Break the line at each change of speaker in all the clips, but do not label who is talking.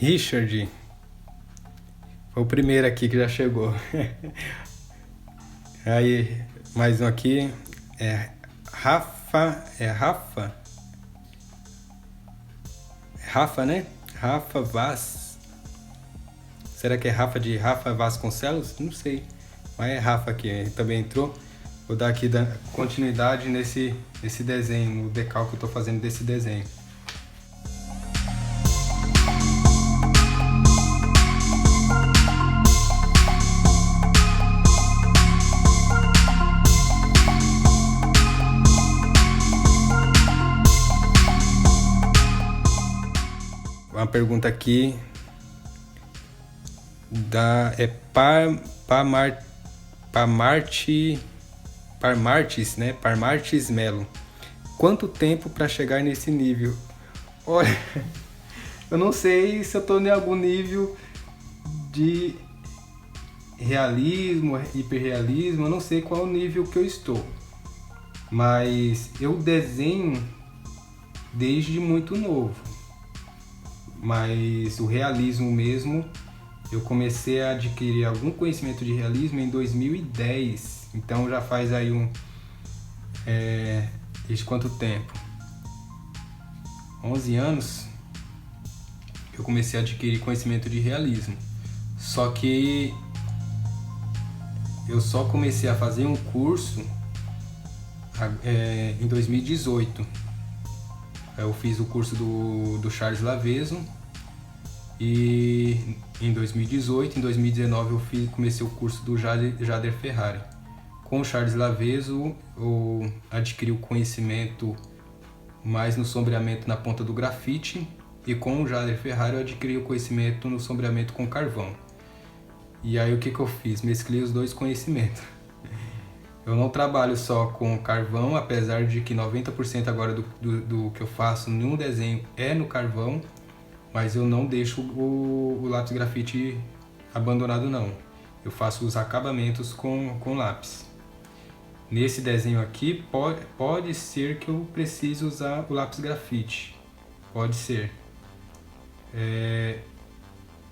Richard foi o primeiro aqui que já chegou. Aí, mais um aqui. Rafa. É Rafa? Rafa, né? Rafa Vaz. Será que é Rafa de Rafa Vasconcelos? Não sei. Mas é Rafa aqui, ele também entrou. Vou dar aqui continuidade nesse desenho, no decalque que eu tô fazendo desse desenho. Uma pergunta aqui Parmartes, né? Parmartes Melo. Quanto tempo para chegar nesse nível? Olha, eu não sei se eu tô em algum nível de realismo, hiperrealismo, eu não sei qual o nível que eu estou. Mas eu desenho desde muito novo. Mas o realismo mesmo, eu comecei a adquirir algum conhecimento de realismo em 2010. Então já faz aí desde quanto tempo? 11 anos que eu comecei a adquirir conhecimento de realismo. Só que eu só comecei a fazer um curso em 2018. Eu fiz o curso do Charles Lavezo e em 2018, em 2019 eu comecei o curso do Jader Ferrari. Com o Charles Lavezo eu adquiri o conhecimento mais no sombreamento na ponta do grafite e com o Jader Ferrari eu adquiri o conhecimento no sombreamento com carvão. E aí o que eu fiz? Mesclei os dois conhecimentos. Eu não trabalho só com carvão, apesar de que 90% agora do que eu faço num desenho é no carvão, mas eu não deixo o lápis grafite abandonado não. Eu faço os acabamentos com lápis. Nesse desenho aqui pode ser que eu precise usar o lápis grafite, pode ser.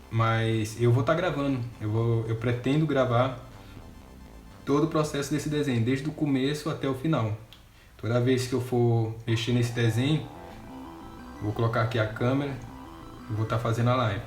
Mas eu vou estar gravando, eu pretendo gravar todo o processo desse desenho, desde o começo até o final. Toda vez que eu for mexer nesse desenho, vou colocar aqui a câmera e vou estar fazendo a live.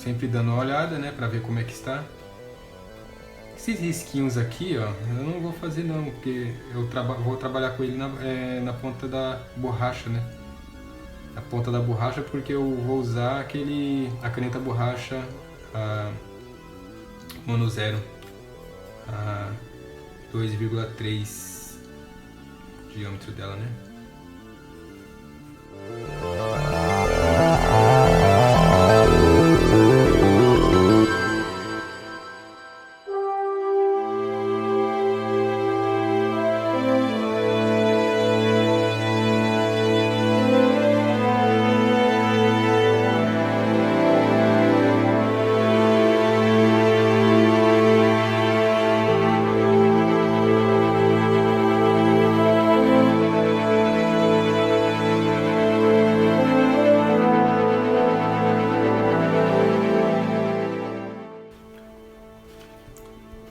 Sempre dando uma olhada, né, pra ver como é que está. Esses risquinhos aqui, ó, eu não vou fazer não, porque eu vou trabalhar com ele na ponta da borracha, né? Na ponta da borracha, porque eu vou usar a caneta borracha Mono Zero, a 2,3 diâmetro dela, né?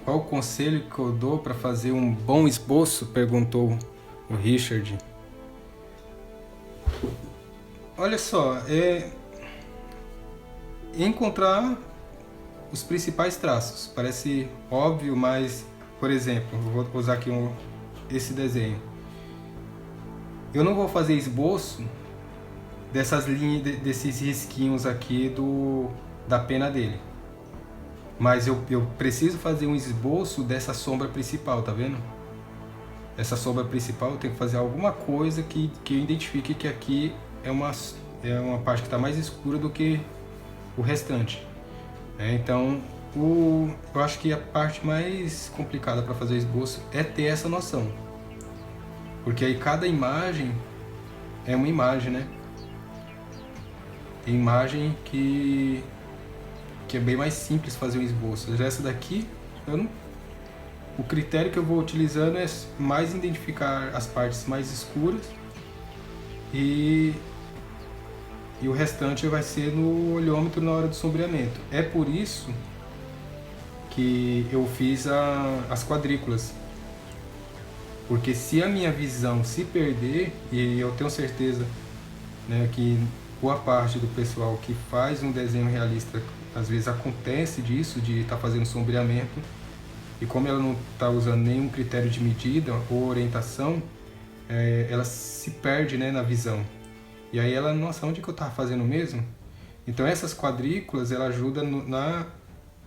Qual o conselho que eu dou para fazer um bom esboço? Perguntou o Richard. Olha só, encontrar os principais traços. Parece óbvio, mas, por exemplo, eu vou usar aqui esse desenho. Eu não vou fazer esboço dessas linhas, desses risquinhos aqui da pena dele. Mas eu preciso fazer um esboço dessa sombra principal, tá vendo? Essa sombra principal eu tenho que fazer alguma coisa que eu identifique que aqui é uma parte que está mais escura do que o restante. Então, eu acho que a parte mais complicada para fazer o esboço é ter essa noção. Porque aí cada imagem é uma imagem, né? Tem imagem que é bem mais simples fazer um esboço. Já essa daqui, o critério que eu vou utilizando é mais identificar as partes mais escuras e o restante vai ser no olhômetro na hora do sombreamento. É por isso que eu fiz as quadrículas. Porque se a minha visão se perder, e eu tenho certeza, né, que boa parte do pessoal que faz um desenho realista, às vezes acontece disso, de estar fazendo sombreamento, e como ela não está usando nenhum critério de medida ou orientação, ela se perde, né, na visão. E aí ela, nossa, onde que eu estava fazendo mesmo? Então essas quadrículas, ela ajuda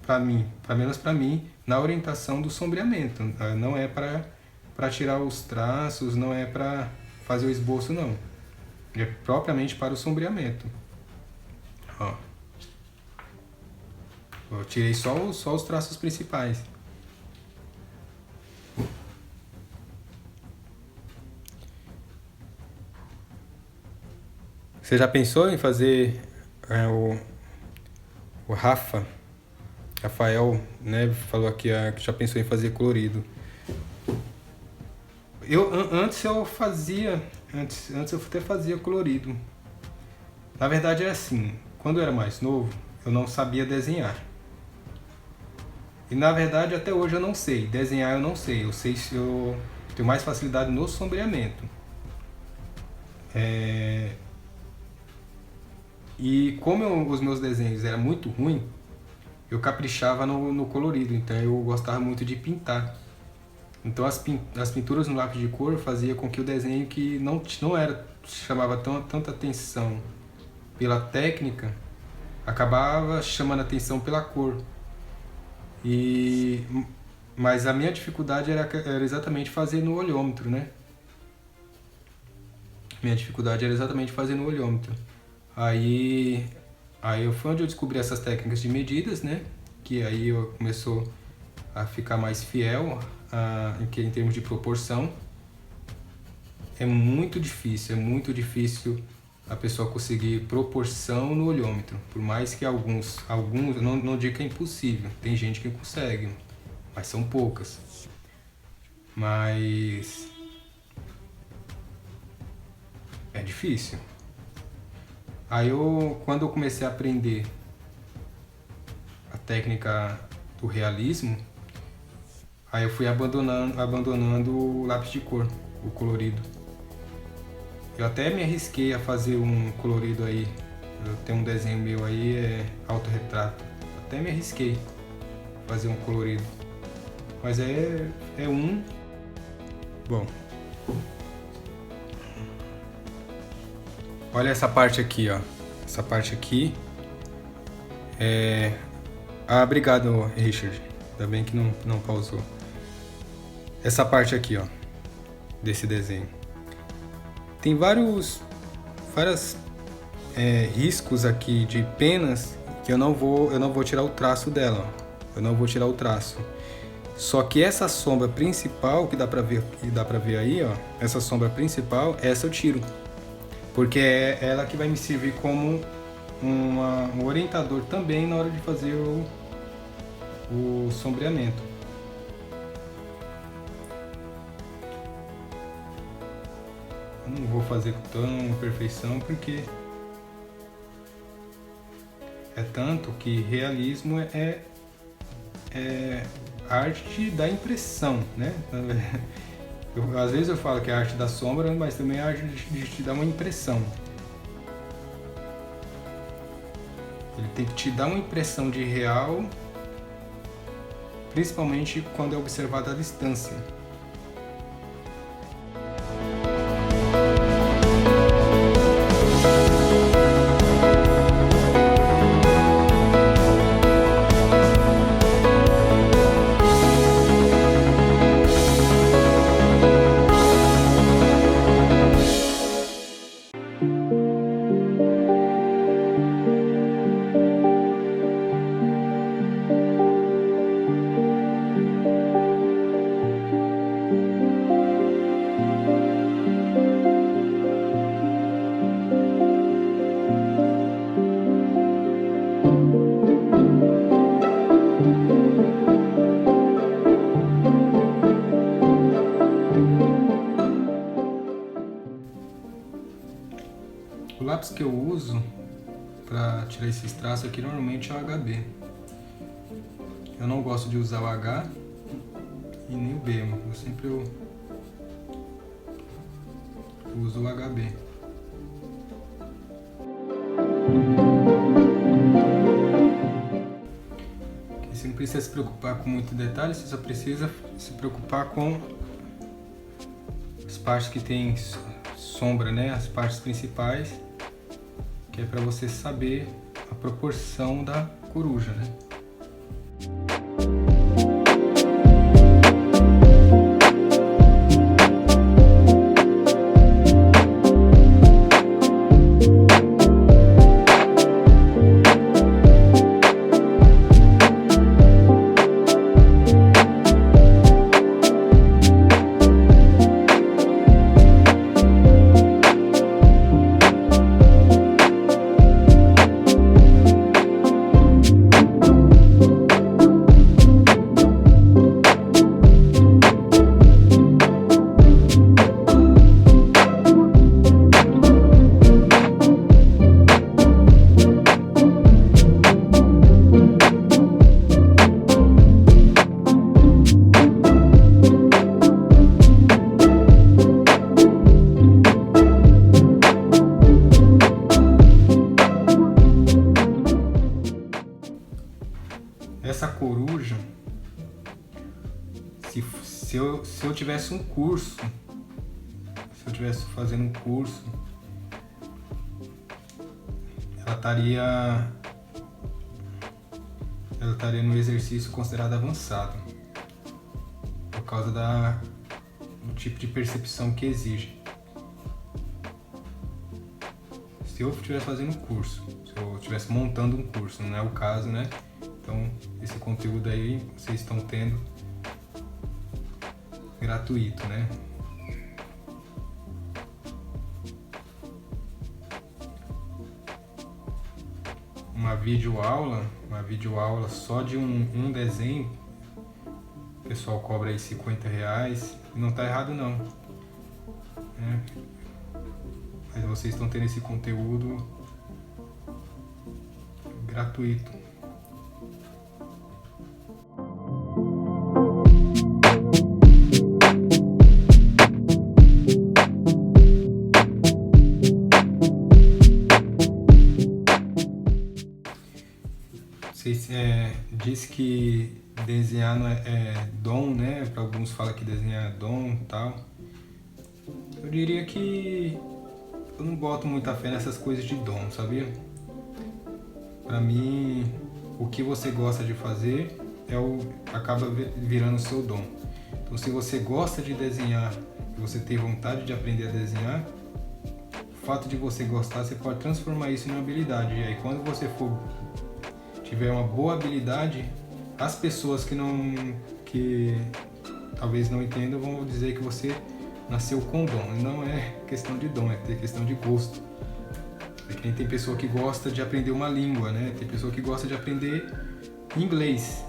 para mim, pelo menos para mim, na orientação do sombreamento. Não é para tirar os traços, não é para fazer o esboço, não. É propriamente para o sombreamento. Ó. Eu tirei só os traços principais. Você já pensou em fazer o Rafael, né, falou aqui que já pensou em fazer colorido. Antes eu até fazia colorido. Na verdade é assim, quando eu era mais novo, eu não sabia desenhar. E na verdade até hoje eu não sei, desenhar eu não sei. Eu sei se eu tenho mais facilidade no sombreamento. E como os meus desenhos eram muito ruins, eu caprichava no colorido, então eu gostava muito de pintar. Então as pinturas no lápis de cor fazia com que o desenho que não chamava tanta atenção pela técnica, acabava chamando atenção pela cor. Mas a minha dificuldade era exatamente fazer no olhômetro, né? Minha dificuldade era exatamente fazer no olhômetro. Aí foi onde eu descobri essas técnicas de medidas, né? Que aí eu começou a ficar mais fiel em termos de proporção. É muito difícil a pessoa conseguir proporção no olhômetro. Por mais que alguns não digo que é impossível, tem gente que consegue, mas são poucas. Mas é difícil. Aí quando eu comecei a aprender a técnica do realismo, aí eu fui abandonando o lápis de cor, o colorido. Eu até me arrisquei a fazer um colorido aí. Eu tenho um desenho meu aí, autorretrato. Até me arrisquei a fazer um colorido. Mas Bom. Olha essa parte aqui, ó. Essa parte aqui obrigado, Richard. Ainda bem que não pausou. Essa parte aqui, ó, desse desenho. Tem vários riscos aqui de penas que eu não vou tirar o traço dela, ó. Eu não vou tirar o traço. Só que essa sombra principal que dá pra ver aí, ó, essa sombra principal, essa eu tiro. Porque é ela que vai me servir como um orientador também na hora de fazer o sombreamento. Eu não vou fazer com tão perfeição porque é tanto que realismo é a arte da impressão, né? Às vezes eu falo que é a arte da sombra, mas também é a arte de te dar uma impressão. Ele tem que te dar uma impressão de real, principalmente quando é observado à distância. lápis que eu uso para tirar esses traços aqui normalmente é o HB. Eu não gosto de usar o H e nem o B, eu sempre uso o HB. Você não precisa se preocupar com muito detalhe, você só precisa se preocupar com as partes que tem sombra, né? As partes principais, que é para você saber a proporção da coruja, né? Essa coruja, se eu tivesse um curso, se eu tivesse fazendo um curso, ela estaria no exercício considerado avançado, por causa do tipo de percepção que exige. Se eu estivesse fazendo um curso, se eu estivesse montando um curso, não é o caso, né? Então, esse conteúdo aí vocês estão tendo gratuito, né? Uma videoaula só de um desenho, o pessoal cobra aí R$50, e não tá errado não, né? Mas vocês estão tendo esse conteúdo gratuito. Diz que desenhar não é dom, né? Para alguns fala que desenhar é dom e tal. Eu diria que eu não boto muita fé nessas coisas de dom, sabia? Para mim, o que você gosta de fazer acaba virando o seu dom. Então, se você gosta de desenhar e você tem vontade de aprender a desenhar, o fato de você gostar, você pode transformar isso em uma habilidade. E aí, quando você tiver uma boa habilidade, as pessoas que talvez não entendam vão dizer que você nasceu com dom. Não é questão de dom, é questão de gosto. Tem pessoa que gosta de aprender uma língua, né? Tem pessoa que gosta de aprender inglês.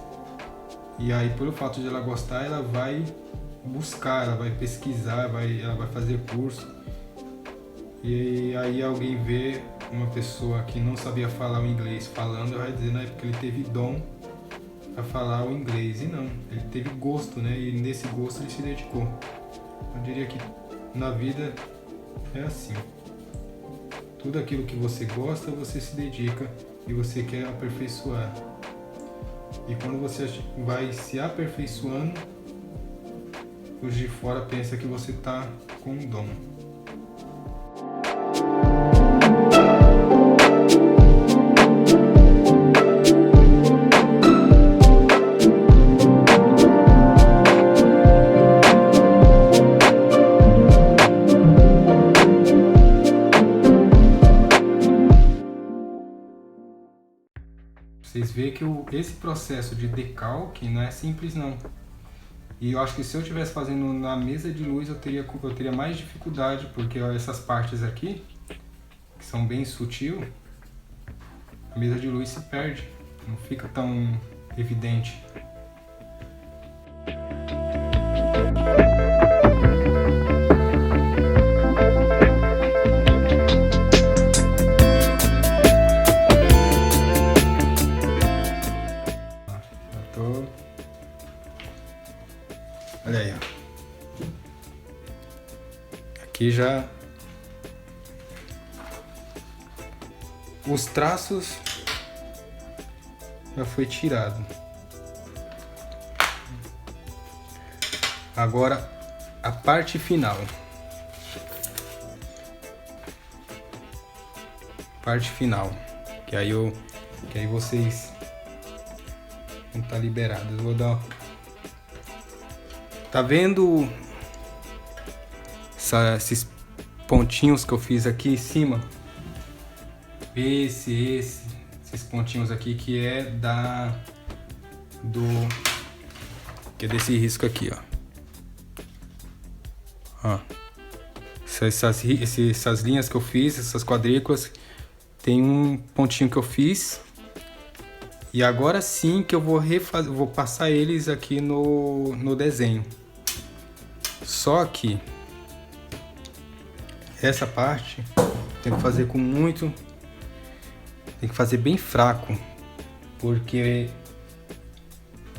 E aí, pelo fato de ela gostar, ela vai buscar, ela vai pesquisar, ela vai fazer curso. E aí alguém vê uma pessoa que não sabia falar o inglês falando, vai dizer, não, é porque ele teve dom para falar o inglês. E não, ele teve gosto, né? E nesse gosto ele se dedicou. Eu diria que na vida é assim. Tudo aquilo que você gosta, você se dedica e você quer aperfeiçoar. E quando você vai se aperfeiçoando, os de fora pensam que você está com um dom. Vocês veem que esse processo de decalque não é simples não. E eu acho que se eu estivesse fazendo na mesa de luz eu teria mais dificuldade, porque ó, essas partes aqui, que são bem sutil, a mesa de luz se perde, não fica tão evidente. Olha aí, ó. Aqui já os traços já foi tirado. Agora a parte final. Parte final. Que aí vocês vão estar liberados. Eu vou dar. Tá vendo esses pontinhos que eu fiz aqui em cima? Esses pontinhos aqui que é que é desse risco aqui, ó. Essas linhas que eu fiz, essas quadrículas, tem um pontinho que eu fiz. E agora sim que eu vou passar eles aqui no desenho. Só que essa parte tem que fazer tem que fazer bem fraco, porque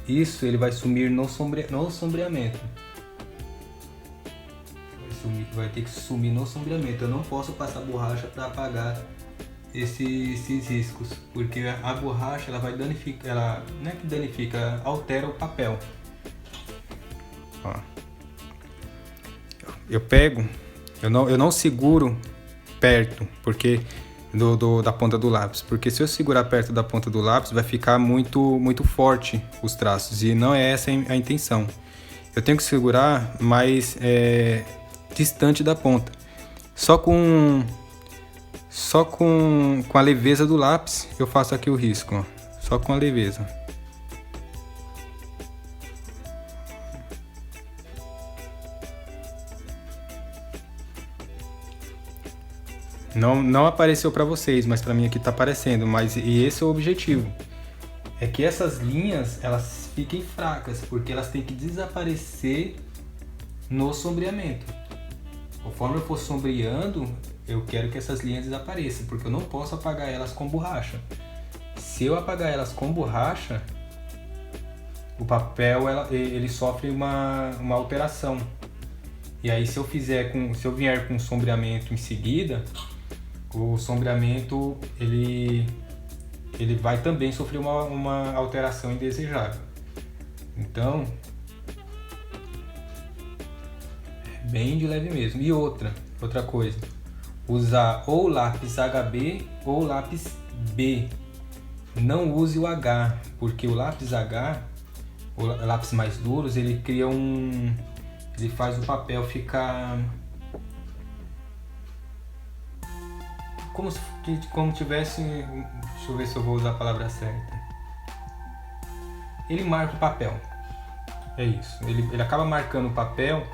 isso ele vai sumir no sombreamento. Vai ter que sumir no sombreamento. Eu não posso passar borracha para apagar esses riscos, porque a borracha ela vai danificar, ela não é que danifica, altera o papel. Ó. Eu pego, eu não seguro perto, porque da ponta do lápis, porque se eu segurar perto da ponta do lápis vai ficar muito forte os traços, e não é essa a intenção. Eu tenho que segurar mais distante da ponta. Só com a leveza do lápis eu faço aqui o risco, ó. Só com a leveza. Não apareceu para vocês, mas para mim aqui tá aparecendo. E esse é o objetivo. É que essas linhas elas fiquem fracas, porque elas têm que desaparecer no sombreamento. Conforme eu for sombreando, eu quero que essas linhas desapareçam, porque eu não posso apagar elas com borracha. Se eu apagar elas com borracha, o papel ele sofre uma alteração. E aí se eu vier com sombreamento em seguida, o sombreamento ele vai também sofrer uma alteração indesejável. Então, bem de leve mesmo. E outra coisa, usar ou lápis HB ou lápis B. Não use o H, porque o lápis H, ou lápis mais duros, ele faz o papel ficar como tivesse, deixa eu ver se eu vou usar a palavra certa. Ele marca o papel. É isso. Ele acaba marcando o papel,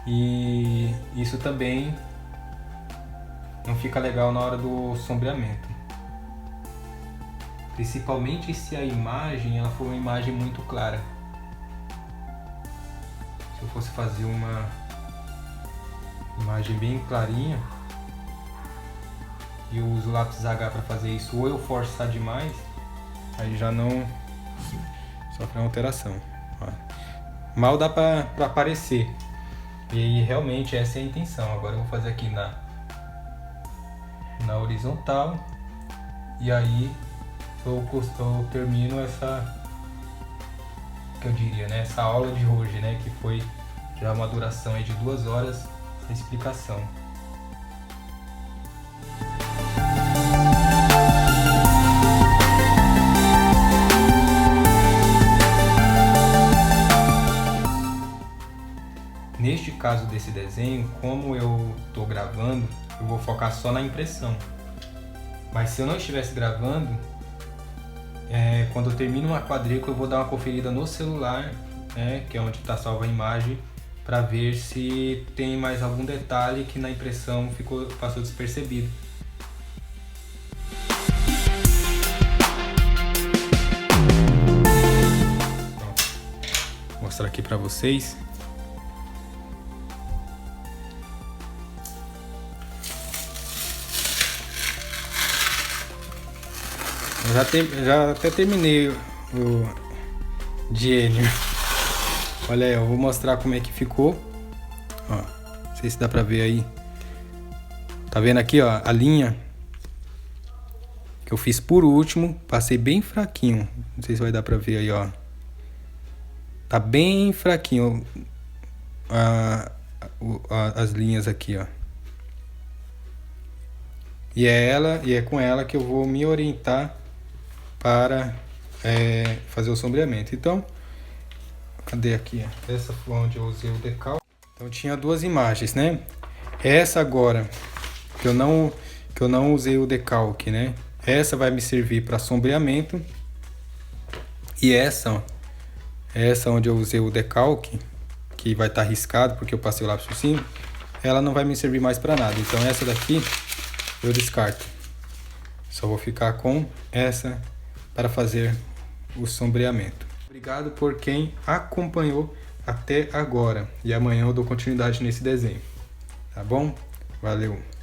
e isso também não fica legal na hora do sombreamento. Principalmente se a imagem ela for uma imagem muito clara. Se eu fosse fazer uma imagem bem clarinha e eu uso o lápis H para fazer isso, ou eu forçar demais, aí já não sofre uma alteração. Mal dá para aparecer. E realmente essa é a intenção. Agora eu vou fazer aqui na horizontal, e aí eu termino essa, que eu diria, né, essa aula de hoje, né, que foi já uma duração aí de 2 horas de explicação. Neste caso desse desenho, como eu estou gravando, eu vou focar só na impressão. Mas se eu não estivesse gravando, quando eu termino uma quadrícula, eu vou dar uma conferida no celular, né, que é onde está salva a imagem, para ver se tem mais algum detalhe que na impressão passou despercebido. Vou mostrar aqui para vocês. Já até terminei Gênio. Olha aí, eu vou mostrar como é que ficou. Ó, não sei se dá pra ver aí. Tá vendo aqui, ó, a linha que eu fiz por último, passei bem fraquinho. Não sei se vai dar pra ver aí, ó. Tá bem fraquinho as linhas aqui, ó. E é com ela que eu vou me orientar para fazer o sombreamento. Então, cadê aqui? Essa foi onde eu usei o decalque. Então tinha duas imagens, né? Essa agora, que eu não usei o decalque, né? Essa vai me servir para sombreamento. E essa onde eu usei o decalque, que vai estar riscado porque eu passei o lápis por cima, ela não vai me servir mais para nada. Então essa daqui eu descarto. Só vou ficar com essa para fazer o sombreamento. Obrigado por quem acompanhou até agora. E amanhã eu dou continuidade nesse desenho. Tá bom? Valeu!